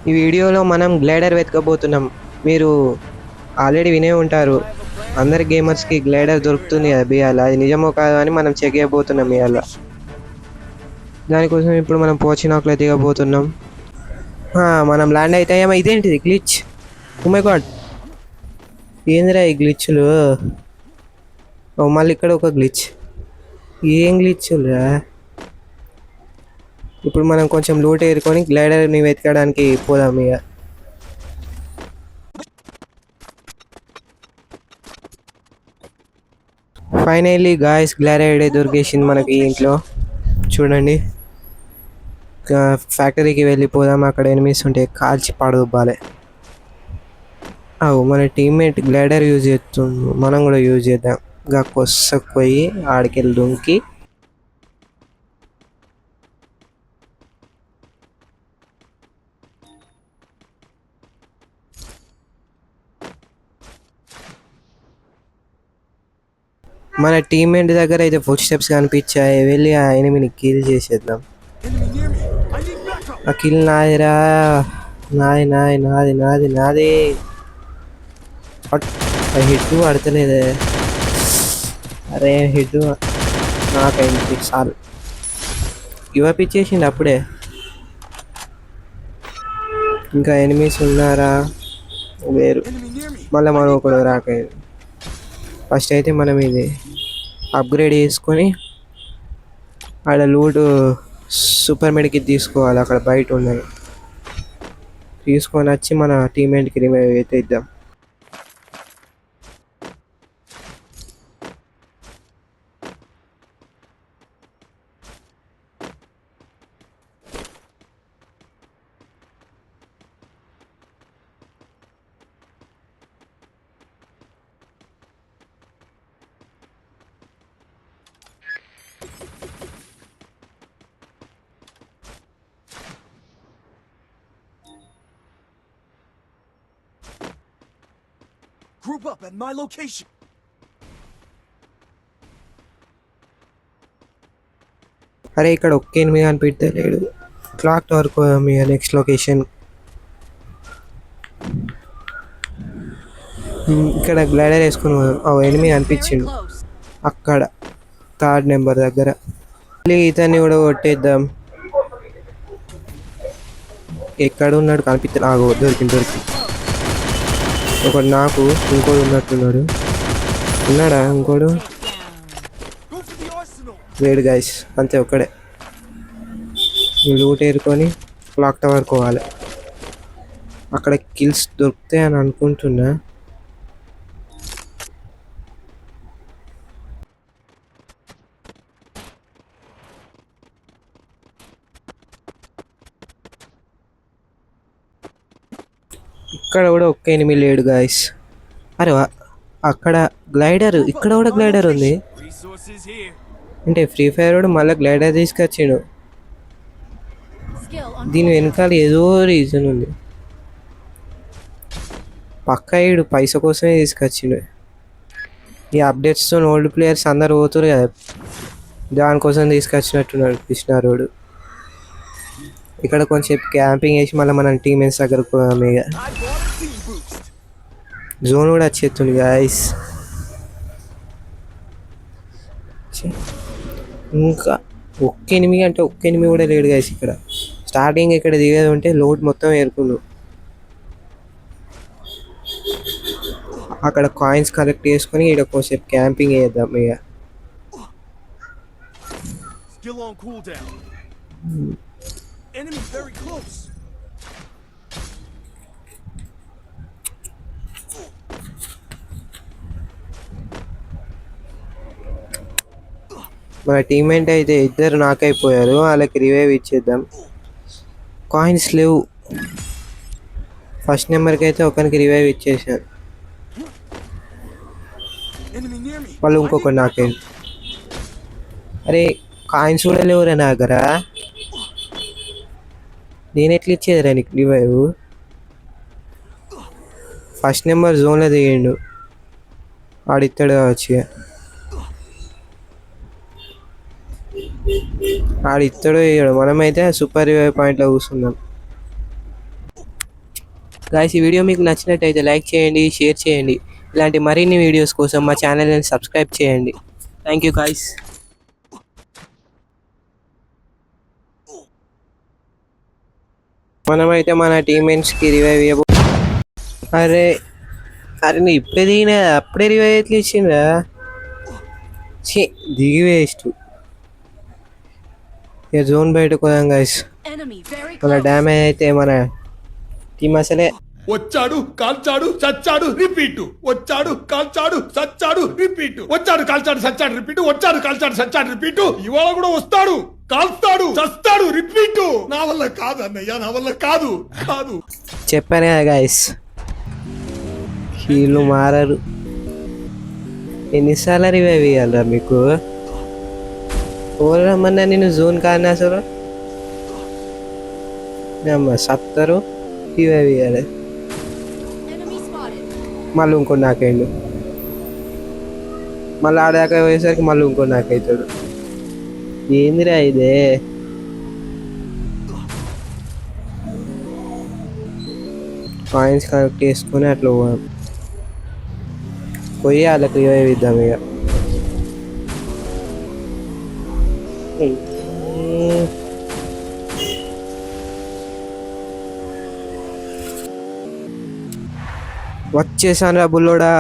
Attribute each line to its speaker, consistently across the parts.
Speaker 1: ఈ వీడియోలో మనం గ్లైడర్ వెతకబోతున్నాం. మీరు ఆల్రెడీ వినే ఉంటారు, అందరి గేమర్స్కి గ్లైడర్ దొరుకుతుంది కదా బియాల. అది నిజమో కాదో అని మనం చెక్ చేయబోతున్నాం ఇవాళ. దానికోసం ఇప్పుడు మనం పోచినాకులో దిగబోతున్నాం. మనం ల్యాండ్ అయితే ఇదేంటిది గ్లిచ్? ఓ మై గాడ్, ఏందిరా ఈ గ్లిచ్లు? మళ్ళీ ఇక్కడ ఒక గ్లిచ్. ఏం గ్లిచ్లురా? ఇప్పుడు మనం కొంచెం లూట్ ఏరుకొని గ్లైడర్ని వెతకడానికి పోదాం ఇక. ఫైనల్లీ గాయస్, గ్లైడర్ దొరికేసింది మనకి ఇంట్లో. చూడండి, ఫ్యాక్టరీకి వెళ్ళిపోదాం. అక్కడ ఎనిమిస్ ఉంటే కాల్చి పడదొబ్బాలి. మన టీమ్మేట్ గ్లైడర్ యూజ్ చేస్తుంది, మనం కూడా యూజ్ చేద్దాం. ఇంకా కొස්සకు పోయి ఆడికెళ్ళి దుంకి మన టీమ్మేట్ దగ్గర అయితే ఫుట్ స్టెప్స్ కనిపించాయి. వెళ్ళి ఆ ఎనిమిని కిల్ చేసేద్దాం. ఆ కిల్ నాదిరా, నాది నాది నాది నాది నాది. హెడ్ పడతలేదే. అరే హెడ్ నాకైంది చాలు. గివప్ ఇచ్చేసిండు అప్పుడే. ఇంకా ఎనిమిస్ ఉన్నారా? వేరు. మళ్ళీ మనం ఒకడు రాకైంది. ఫస్ట్ అయితే మనం ఇది అప్గ్రేడ్ చేసుకొని ఆడ లూట్ సూపర్ మెడికి తీసుకోవాలి. అక్కడ బయట ఉన్నాయి, తీసుకొని వచ్చి మన టీమ్మేట్కి రిమైవ్ అయితే ఇద్దాం.
Speaker 2: Group up at my location.
Speaker 1: అరే ఇక్కడ ఒక్క ఎనిమిది కనిపెడితే లేడు. క్లాక్ టవర్ మీ నెక్స్ట్ లొకేషన్. ఇక్కడ గ్లైడర్ వేసుకుని ఎనిమిది అనిపించిండు అక్కడ థర్డ్ నెంబర్ దగ్గర. మళ్ళీ ఇతన్ని కూడా కొట్టేద్దాం. ఎక్కడ ఉన్నాడు కనిపిస్తే దొరికింది. ఒకడు నాకు, ఇంకోడు ఉన్నట్టున్నాడు. ఉన్నాడా ఇంకోడు? వేడు గైస్, అంతే ఒక్కడే. లూట్ ఏరుకొని క్లాక్ టవర్ కోవాలి. అక్కడ కిల్స్ దొరుకుతాయి అని అనుకుంటున్నా. ఇక్కడ కూడా ఒక్క ఎనిమిది లేడు గాయస్. అరే అక్కడ గ్లైడర్, ఇక్కడ కూడా గ్లైడర్ ఉంది. అంటే ఫ్రీ ఫైర్ కూడా మళ్ళీ గ్లైడర్ తీసుకొచ్చాడు. దీని వెనకాల ఏదో రీజన్ ఉంది. పక్క ఈడు పైసా కోసమే తీసుకొచ్చిండు. ఈ అప్డేట్స్తో ఓల్డ్ ప్లేయర్స్ అందరు పోతున్నారు కదా, దానికోసం తీసుకొచ్చినట్టున్నాడు కృష్ణారోడు. ఇక్కడ కొంచెం క్యాంపింగ్ వేసి మళ్ళీ మన టీమేట్స్ దగ్గరకు పోదాం. ఇక జోన్ కూడా వచ్చేస్తుంది గాయస్. ఇంకా ఒక్క ఎనిమిది అంటే ఒక్క ఎనిమిది కూడా లేడు గాయస్. ఇక్కడ స్టార్టింగ్ ఇక్కడ దిగేది ఉంటే లోడ్ మొత్తం ఏరుకుండు. అక్కడ కాయిన్స్ కలెక్ట్ చేసుకొని ఇక్కడ కొంచెం క్యాంపింగ్ వేద్దాం. ఇక మన టీమ్మేట్ అయితే ఇద్దరు నాకైపోయారు, వాళ్ళకి రివైవ్ ఇచ్చేద్దాం. కాయిన్స్ లేవు. ఫస్ట్ నెంబర్కి అయితే ఒకరికి రివైవ్ ఇచ్చేసారు. వాళ్ళు ఇంకొకటి నాకైంది. అరే కాయిన్స్ కూడా లేవురా నా దగ్గర. నేను ఎట్లా ఇచ్చేదిరా నీకు రివైవ్? ఫస్ట్ నెంబర్ జోన్లో దిగిండు, ఆడిస్తాడు కావచ్చు. ఆడిస్తాడు ఇయ్యాడు. మనమైతే సూపర్ రివైవ్ పాయింట్లో కూర్చున్నాం. గాయ్స్ ఈ వీడియో మీకు నచ్చినట్టయితే లైక్ చేయండి, షేర్ చేయండి. ఇలాంటి మరిన్ని వీడియోస్ కోసం మా ఛానల్ని సబ్స్క్రైబ్ చేయండి. Thank you guys. మనమైతే మన టీమ్మేట్స్కి రివైవ్ ఇవ్వ. అరే అరే నేను ఇప్పుడే దిగినా, అప్పుడే రివైవ్ ఎట్లా ఇచ్చిండ్రా? దిగి వేస్ట్. ఇక జోన్ బయటకు పోదాం గాయస్. మన డ్యామేజ్ అయితే మన టీం అసలే.
Speaker 3: వచ్చాడు కాల్చాడు చచ్చాడు రిపీట్, వచ్చాడు కాల్చాడు చచ్చాడు రిపీట్, వచ్చాడు కాల్చాడు చచ్చాడు రిపీట్, వచ్చాడు కాల్చాడు చచ్చాడు రిపీట్. ఇవాళ కూడా వస్తాడు, కాల్స్తాడు, చస్తాడు రిపీట్. నా వల్ల కాదు అన్నయ్య, నా వల్ల కాదు కాదు.
Speaker 1: చెప్పాను కదా గాయస్, వీళ్ళు మారరు. ఎన్నిసార్లు రివైవ్ ఇవ్వాలరా మీకు? ఓరమ్మన్నా నేను జోన్ కాను అసలు. సత్తరు రివైవ్ ఇవ్వాలి, మళ్ళీ ఇంకో నాకేండు, మళ్ళీ ఆడాక పోయేసరికి మళ్ళీ ఇంకో నాకైతాడు. ఏందిరా ఇదే? కాయిన్స్ కనెక్ట్ చేసుకొని అట్లా పోయి వాళ్ళకి రివైవ్ ఇద్దాం ఇక. వచ్చేసాను రా బుల్లోడా.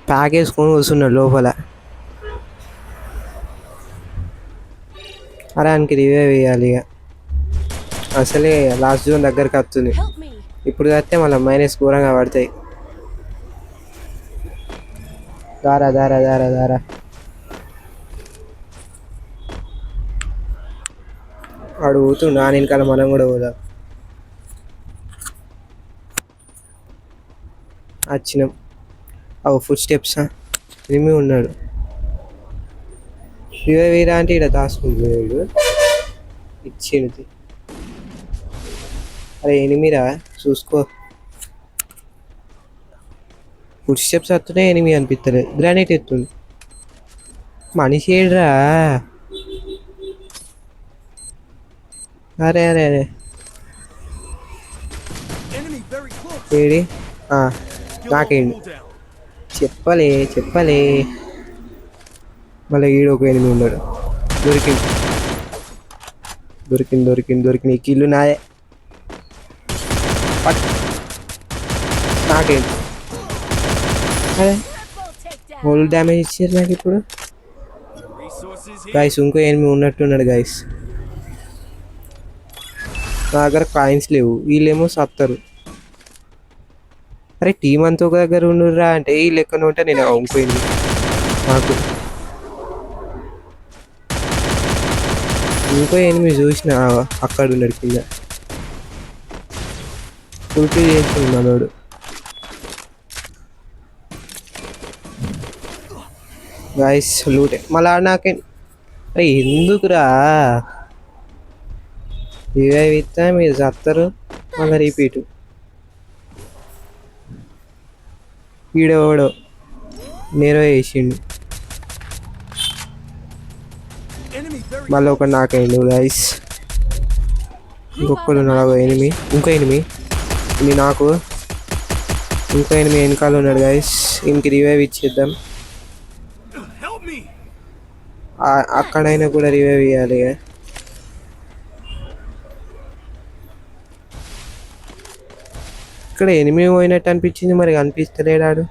Speaker 1: ప్యాక్ వేసుకొని వస్తున్నాడు లోపల. అరే ఆయనకి రివైవ్ ఇవ్వాలి ఇక. అసలే లాస్ట్ జోన్ దగ్గరికి వస్తుంది. ఇప్పుడు వస్తే మళ్ళీ మైనస్ ఘోరంగా పడతాయి. దారా దారా దారా దారా. వాడు పోతుండు, నా వెనకాల మనం కూడా పోదాం. వచ్చినాం. అవు ఫుడ్ స్టెప్స్ ఏమీ ఉన్నాడు. వీరా అంటే ఇక్కడ దాచుకుంది ఇచ్చింది. అరే ఎనిమిరా చూసుకో. ఫుడ్ స్టెప్స్ వస్తున్నాయి, ఎనిమి అనిపిస్తలేదు. గ్రానైట్ ఎత్తుంది మనిషి ఏడ్రా. అరే అరే అరే ఏడి నాకేండి చెప్పలే చెప్పలే. మళ్ళీ ఈడు ఒక ఎనిమిది ఉన్నాడు. దొరికింది దొరికింది దొరికింది దొరికింది. ఈ కిల్లు నాదే. నాకేంటి అదే హోల్ డ్యామేజ్ ఇచ్చారు నాకు ఇప్పుడు. గాయస్ ఇంకో ఎనిమిది ఉన్నట్టున్నాడు గాయస్. నా దగ్గర కాయిన్స్ లేవు, వీళ్ళేమో సత్తారు. అరే టీం అంతా ఒక దగ్గర ఉండుర్రా అంటే ఈ లెక్కన ఉంటే నేను ఇంకోయింది నాకు. ఇంకో ఎనిమిది చూసిన అక్కడ ఉన్నాడు కింద. ఫుల్ఫిల్ చేస్తుంది మనోడు. గాయస్ లూటే మళ్ళా నాకే. అరే ఎందుకురా రివైవ్ ఇస్తా మీరు సత్తరు మళ్ళీ రిపీట్. వీడోవాడో నేరో వేసిండు, మళ్ళీ ఒక నాకైండు గాయస్. ఇంకొకడు ఉన్నాడు ఎనిమి, ఇంకో ఎనిమి ఇది నాకు. ఇంకో ఎనిమి వెనకాల ఉన్నాడు గాయస్. ఇంక రివైవ్ ఇచ్చేద్దాం. అక్కడైనా కూడా రివైవ్ ఇవ్వాలి. ఇక్కడ ఎనిమి పోయినట్టు అనిపించింది, మరి అనిపిస్తలేడాడు.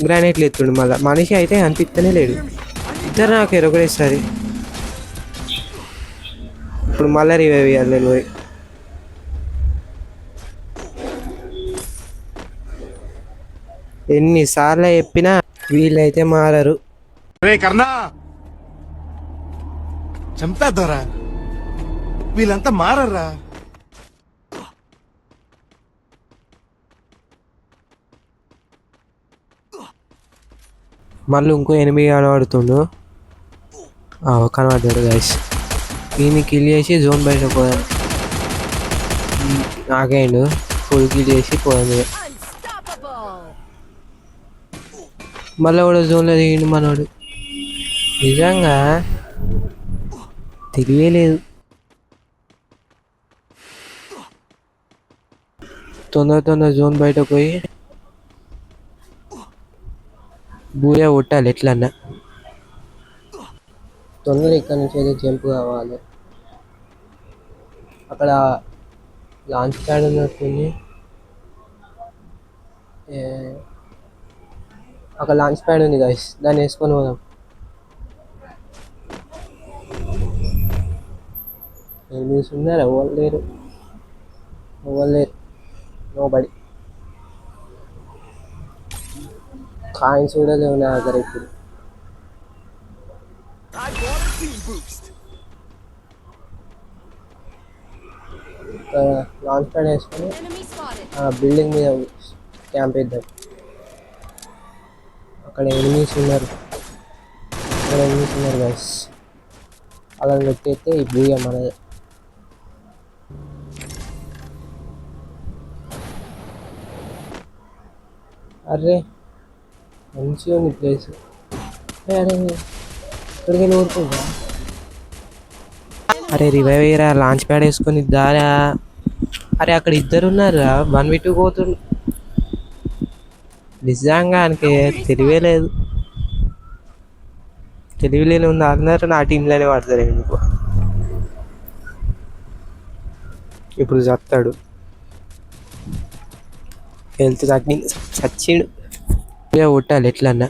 Speaker 1: గ్రానైట్లు ఎత్తుండు మళ్ళీ. మనిషి అయితే అనిపిస్తనే లేడు. ఇద్దరు నాకు ఒకటేసారి. ఇప్పుడు మళ్ళీ రివైవ్ ఇవ్వాలి నేను పోయి. ఎన్నిసార్లు చెప్పినా వీళ్ళైతే మారరు.
Speaker 3: కర్ణా చంపేద్దారా, వీళ్ళంతా మారరా.
Speaker 1: మళ్ళీ ఇంకో ఎనిమిది కనబడుతుండు. కనబడ్డాడు గాయస్. ఈయన కిల్ చేసి జోన్ బయట పోదాం. నాకేండు ఫుల్ కిల్ చేసి పోదాం. మళ్ళీ కూడా జోన్లో దిగిండు మనోడు. నిజంగా తెలియలేదు. తొందర తొందర జోన్ బయటకు పోయి బూయా కొట్టాలి ఎట్లన్నా. తొందర ఇక్కడ నుంచి అయితే జంప్ కావాలి. అక్కడ లాంచ్ ప్యాడ్ ఉన్నట్టుంది. అక్కడ లాంచ్ ప్యాడ్ ఉంది గైస్, దాన్ని వేసుకొని పోదాం. ఎనిమిస్ ఉన్నారా? ఎవరు లేరు, నోబడి. కాయిన్స్ కూడా లేవు నా దగ్గర ఇప్పుడు.
Speaker 2: I bought a team boost.
Speaker 1: Launch pad వేసుకొని
Speaker 4: Enemy spotted.
Speaker 1: బిల్డింగ్ మీద క్యాంప్ వేద్దాం. అక్కడ ఎనిమీస్ ఉన్నారు గైస్. అలా పెట్టయితే ఈ బూయ మనదే. అరే మంచిగా ఉంది ప్లేస్. అరే ఇక్కడికి ఊరుకుంటా. అరే రివైవ్ అయ్యారా, లాంచ్ ప్యాడ్ వేసుకొని దారా. అరే అక్కడ ఇద్దరు ఉన్నారా, 1v2 పోతుండు. నిజంగా ఆయనకి తెలివే లేదు. తెలివి లేని ఉంది, అందరూ నా టీంలోనే పడతారు ఎందుకు. ఇప్పుడు చస్తాడు, హెల్త్ తగ్గింది, చచ్చిండు. కొట్టాలి ఎట్లన్నా.